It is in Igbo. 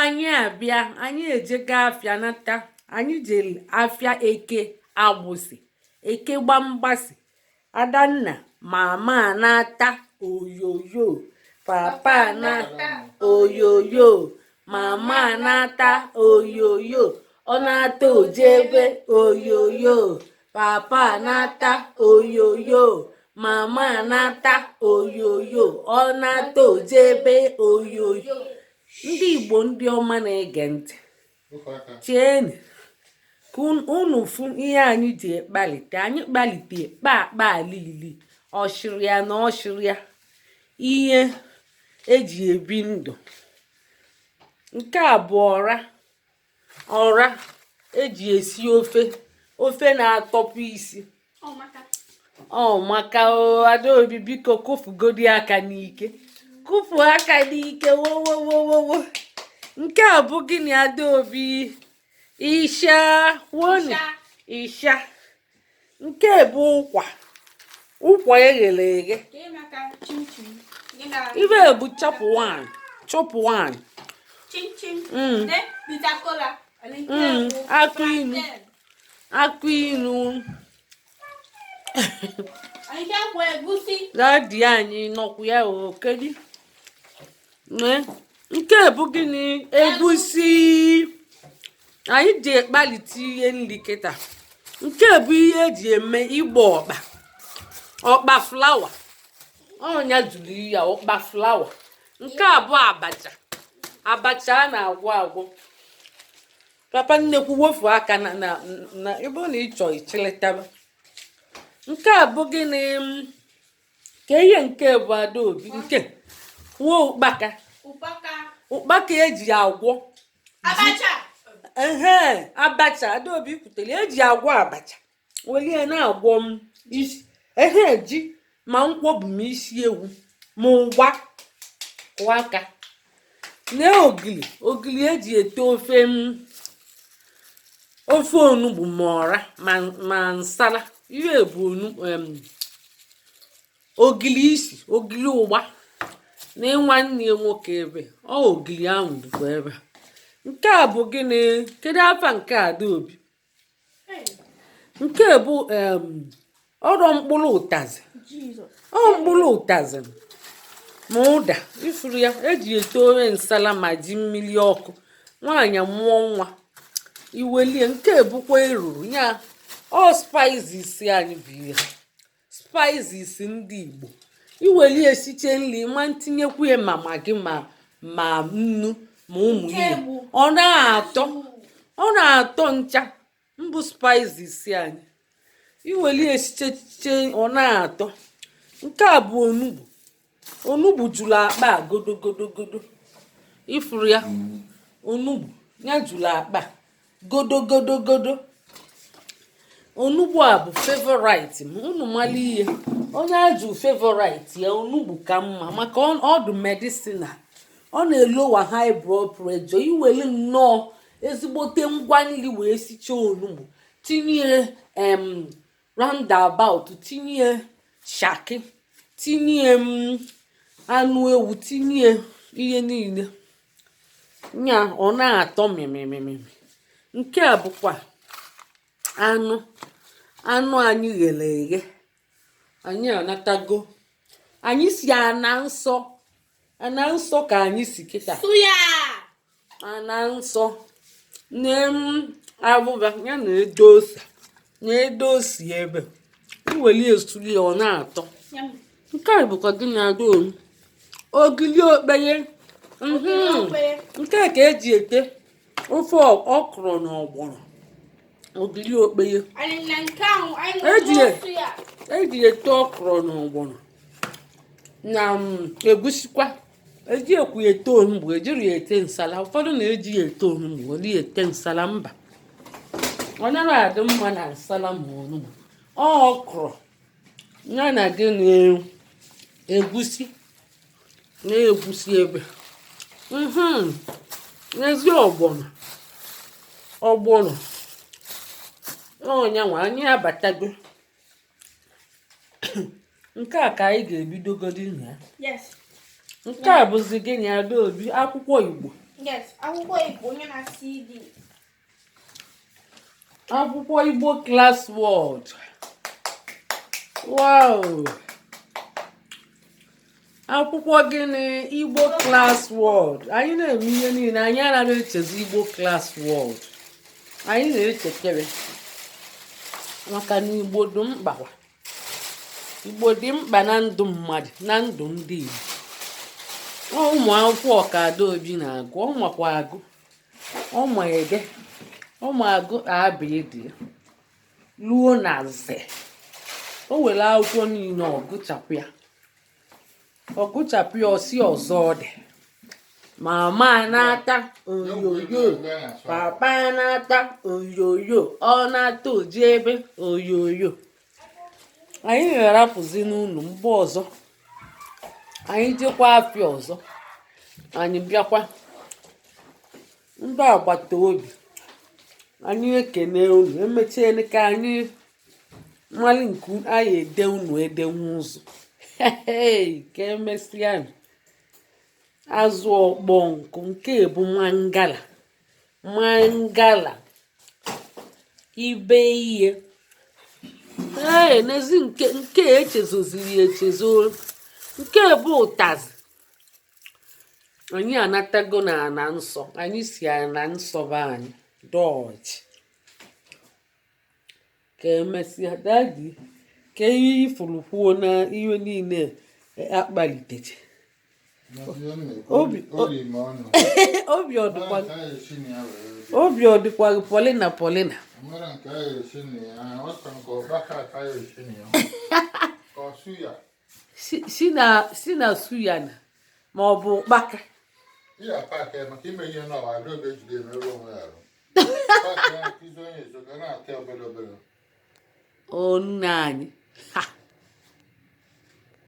anyị abịa anyị ejega afịa nata anyị jere afịa eke agbụsị eke gbamgbasị adanna mama anata oyoyo papa anata oyoyo mama anata oyoyo ọ na-ata ojebe oyoyo papa anata oyoyo mama anata oyoyo ọ na-ata ojebe oyoyo. Ndị Igbo ndị ọma na-ege ntị, cheenu ka unu fụ ihe anyị ji kpalite. Anyị kpalite kpakpa alili ọshịrịa na ọshịrịa ihe eji ebi ndụ. Nke a bụ ọra eji esi ofe na-atọpụ isi. Ọ maka Adaobi biko kụfugodi aka n'ike, kụfu aka n'ike wowowowowo. Nke a bụ gịnị Adaobi? Isha wonu isha. Nke bụ ụkwa eghere eghe. Ibe bụ chọpụ wan akụ inu dadi anyị nọkwu ya okedi. Nke bụ gịnị? Egusi. Anyị ji ekpalite ihe nri kịta. Nke bụ ihe eji eme igbo ọkpa flawa. Ọnya jụrụ ya ọkpa flawa. Nke a bụ abacha a na-agwọ agwọ. Papa nnekwu wofu aka na ebe ọ na-ịchọ ichilitaba. Nke a bụ gịnị? Ka ihe nke bụ Adaobi nke nwa ụkpaka eji agwọ abacha. Adaobi kwutere eji agwọ abacha welie na-agwọ isi ji ma nkwọbụ m isi ewu ma ụgba kwụ aka na ogili eji ete ofe onugbu ma ọra ma nsala. Ihe bụ ogili ụgba na nwanne nwoke ebe ogili ahụ dịkwa ebe. Nke a bụ gịnị? Kedu afa nke Adaobi? Nke bụ ọrụ mkpụrụ ụtazị ma ụda ifuru ya eji ete ofe nsala ma ji mmiri ọkụ nwaanyị mụọ nwa iwelie. Nke bụkwa eruru ya spices anyị bụ ihe spices ndị Igbo. Iwelie esiche nri ma ntinyekwu ya ma magi ma nnu ma ụmụ ihe ọ na-atọ ncha mbụ spices anyị. Iwelie esiche ọ na-atọ. Nke a bụ onugbu jụrụ akpa godogodogodo ifuru ya. Onugbu ya jụrụ akpa godogodogodo. Onugbu a bụ favorite m. Unu mara ihe onye ajụ favorite ya onugbu ka mma maka ọdụ medicinal. Ọ na-elowa high blood pressure. Iwere nnọọ ezigbote ngwa nri wee sicha onugbu tinye roundabout, tinye shaki, tinye anụ ewu, tinye ihe niile nya ọ na-atọ mịmịmịmị. Nke a bụkwa anụ anyị ghere eghe. Anyị anatago. Anyị si ana nsọ ka anyị si kịta ana nsọ abụba ya na-edo ose ebe iweli esuli ọ na-atọ. Nke a bụkwa gị na Adaobi ogili okpeye. Nke ka eji ete ofe ọkrọ na ọgbọnọ. Ogili okpeye eji ete ọkrọ na ọgbọnọ na egusikwa. Eji ekwu ete onugbu ejiri ete nsala. Ụfọdụ na-eji ete onugbu weli ete nsala. Mba, ọ naghị adị mma na nsala ma onugbu. Ọkrọ ya na gị na-egusi ebe n'ezi ọgbọnọ ọnyanwa anyị abatago. Nke a ka anyị ga-ebidogodi na ya. Nke a bụzi gịnị Adaobi? Akwụkwọ Igbo. Yes, akwụkwọ Igbo onye na CD. Akwụkwọ Igbo Class World. Wow. Akwụkwọ gịnị? Igbo Class World. Anyị na-eme ihe niile, anyị anaghị echezi Igbo Class World. Anyị na-echekere maka na Igbo dị mkpa. Igbo dị mkpa na ndụ mmadụ, na ndụ ndị Igbo. Ụmụ akwụkwọ Ọkadaobi na-agụ, ọ makwa agụ, ọ ma ede, ọ ma agụ abịdị luo na ze. O were akwụkwọ niile ọgụchapụ ya ọsị ọzọ dị. Mama na-ata oyoyo, papa na-ata oyoyo, ọ na-ata oji ebe oyoyo. Anyị na-arapụzi n'ụlọ mgbe ọzọ, anyị jekwa afịa ọzọ, anyị bịakwa ndị agbata obi anyị ekene unu, emechiene ka anyị mmalị nke anyị ede unu edenwu ụzọ ka emesịa azụ ọkpọ nkụ nke bụ mangala ibe ihe n'ezi nke echezoziri echezo, nke bụ ụtazị. Anyị anatago na nsọ, anyị si na nsọ be anyị dọọchị ka emesịa dadi ka ihe ifuru kwuo na ihe niile akpaliteche obi ọdịkwa Polina si na suya na ma ọ bụ ụkpaka. Nne anyị